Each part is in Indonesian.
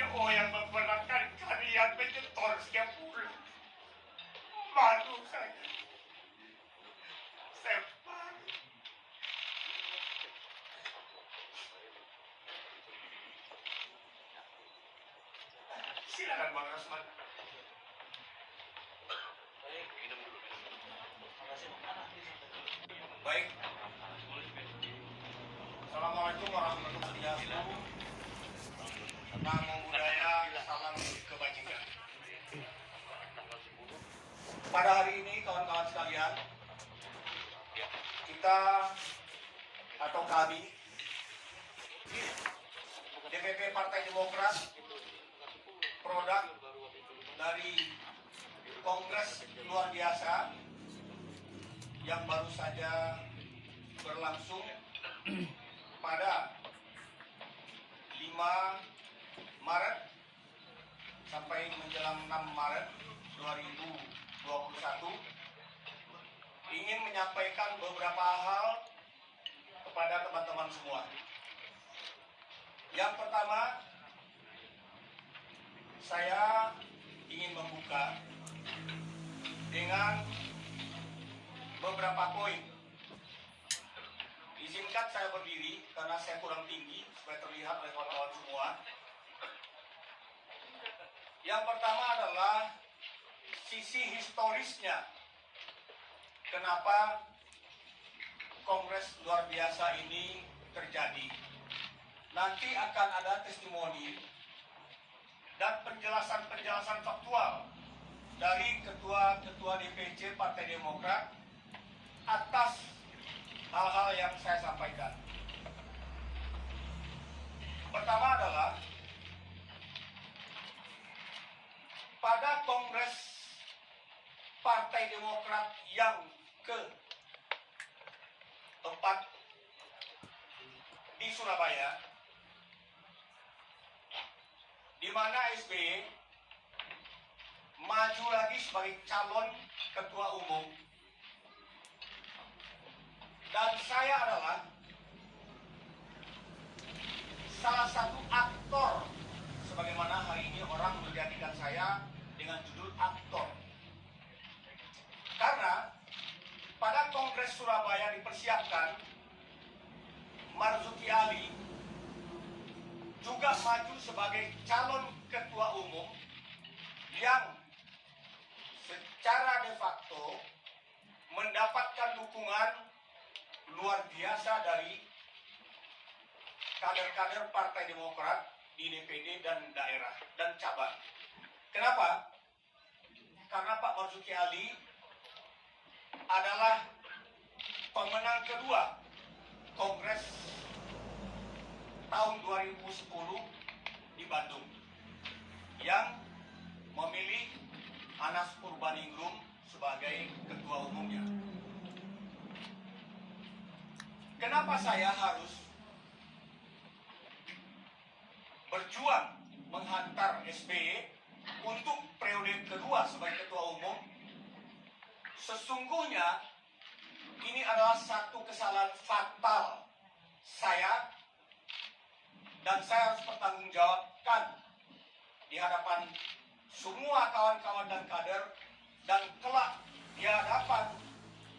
CEO yang memperlakukan kalian menyetor setiap bulan. Malu saya. Saya malu. Silakan Bang Rasman. Baik. Assalamualaikum warahmatullahi wabarakatuh. Namo Buddhaya, salam kebajikan. Pada hari ini kawan-kawan sekalian, kita atau kami DPP Partai Demokrat, produk dari Kongres luar biasa yang baru saja berlangsung pada 5 Maret sampai menjelang 6 Maret 2021, ingin menyampaikan beberapa hal kepada teman-teman semua. Yang pertama, saya ingin membuka dengan beberapa poin. Izinkan saya berdiri karena saya kurang tinggi supaya terlihat oleh kawan-kawan semua. Yang pertama adalah sisi historisnya. Kenapa Kongres luar biasa ini terjadi? Nanti akan ada testimoni dan penjelasan-penjelasan faktual dari ketua-ketua DPC Partai Demokrat atas hal-hal yang saya sampaikan. Pertama adalah pada Kongres Partai Demokrat yang ke-4 di Surabaya, di mana SBY maju lagi sebagai calon ketua umum, dan saya adalah salah satu aktor, sebagaimana hari ini orang menjadikan saya dengan judul aktor. Karena pada Kongres Surabaya dipersiapkan Marzuki Ali juga maju sebagai calon ketua umum yang secara de facto mendapatkan dukungan luar biasa dari kader-kader Partai Demokrat di DPD dan daerah dan cabang. Kenapa? Karena Pak Marzuki Ali adalah pemenang kedua Kongres tahun 2010 di Bandung yang memilih Anas Urbaningrum sebagai ketua umumnya. Kenapa saya harus berjuang menghantar SBY untuk periode kedua sebagai ketua umum? Sesungguhnya ini adalah satu kesalahan fatal saya, dan saya harus bertanggungjawabkan di hadapan semua kawan-kawan dan kader, dan kelak di hadapan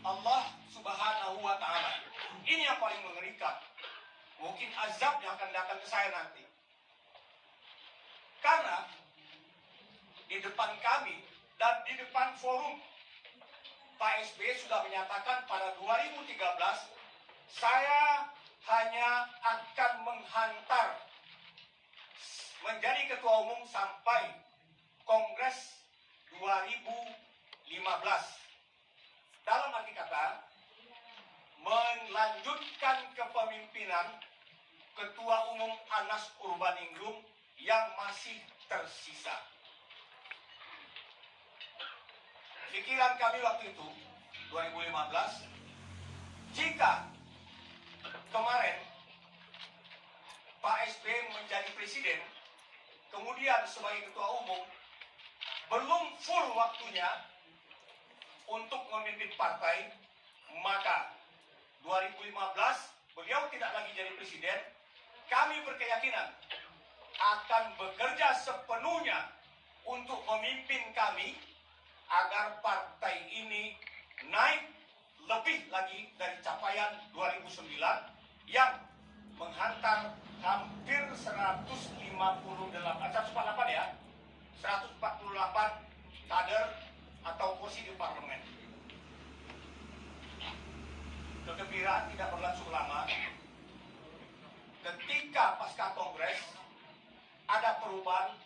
Allah Subhanahu wa Ta'ala. Ini yang paling mengerikan. Mungkin azab yang akan datang ke saya nanti. Karena di depan kami dan di depan forum Pak SBY sudah menyatakan pada 2013 saya hanya akan menghantar menjadi ketua umum sampai Kongres 2015. Dalam arti kata, melanjutkan kepemimpinan Ketua Umum Anas Urbaningrum yang masih tersisa. Pikiran kami waktu itu 2015, jika kemarin Pak SBY menjadi presiden, kemudian sebagai ketua umum, belum full waktunya untuk memimpin partai, maka 2015 beliau tidak lagi jadi presiden. Kami berkeyakinan akan bekerja sepenuhnya untuk memimpin kami agar partai ini naik lebih lagi dari capaian 2009 yang menghantar hampir 148 ya, 148 kader atau kursi di parlemen. Kegembiraan tidak berlangsung lama. Ketika pasca kongres ada perubahan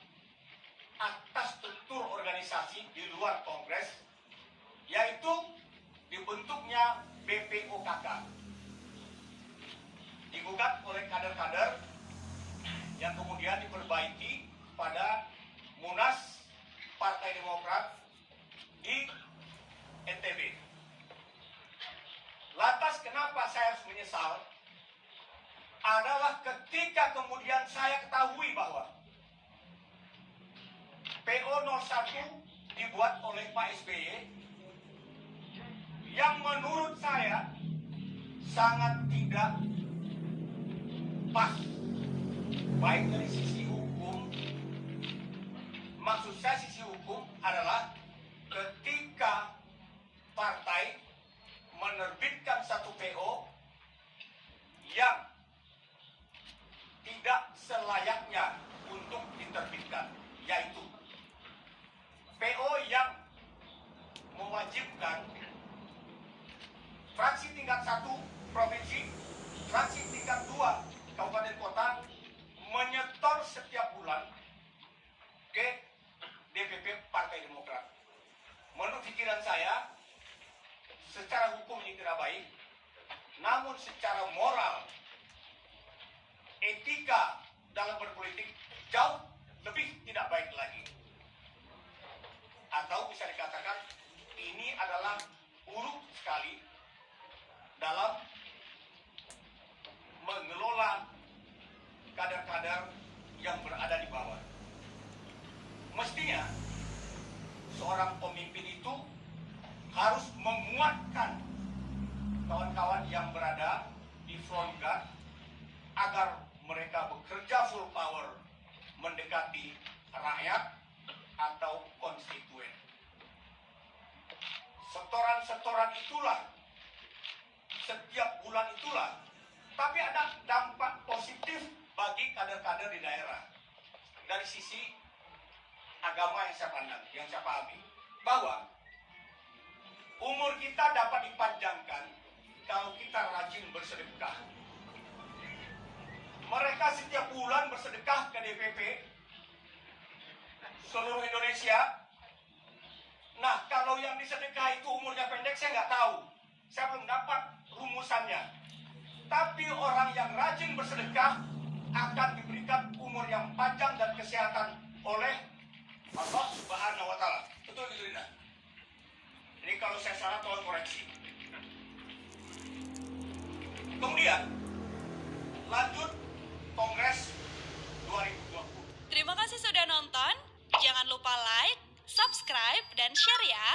atas struktur organisasi di luar kongres, yaitu dibentuknya BPOKK, digugat oleh kader-kader yang kemudian diperbaiki pada Munas Partai Demokrat di NTB. Lantas kenapa saya harus menyesal? Adalah ketika kemudian saya ketahui bahwa PO 01 dibuat oleh Pak SBY yang menurut saya sangat tidak pas, baik dari sisi hukum. Maksud saya sisi hukum adalah ketika partai menerbitkan satu PO yang tidak selayaknya untuk diterbitkan, yaitu PO yang mewajibkan fraksi tingkat 1 provinsi, fraksi tingkat 2 kabupaten kota menyetor setiap bulan ke DPP Partai Demokrat. Menurut pikiran saya, secara hukum ini tidak baik, namun secara moral, etika dalam berpolitik jauh lebih tidak baik lagi. Atau bisa dikatakan ini adalah buruk sekali dalam mengelola kader-kader yang berada di bawah. Mestinya seorang pemimpin itu harus menguatkan kawan-kawan yang berada di front guard agar mereka bekerja full power mendekati rakyat atau konstituen. Setoran-setoran itulah, setiap bulan itulah, tapi ada dampak positif bagi kader-kader di daerah. Dari sisi agama yang saya pandang, yang saya pahami, bahwa umur kita dapat dipanjangkan kalau kita rajin bersedekah. Mereka setiap bulan bersedekah ke DPP seluruh Indonesia. Nah, kalau yang disedekah itu umurnya pendek, saya nggak tahu. Saya belum dapat rumusannya. Tapi orang yang rajin bersedekah akan diberikan umur yang panjang dan kesehatan oleh Allah Subhanahu wa Ta'ala. Betul gitu, Dina? Ini kalau saya salah tolong koreksi. Kemudian lanjut Kongres 2020. Terima kasih sudah nonton. Jangan lupa like, subscribe, dan share ya.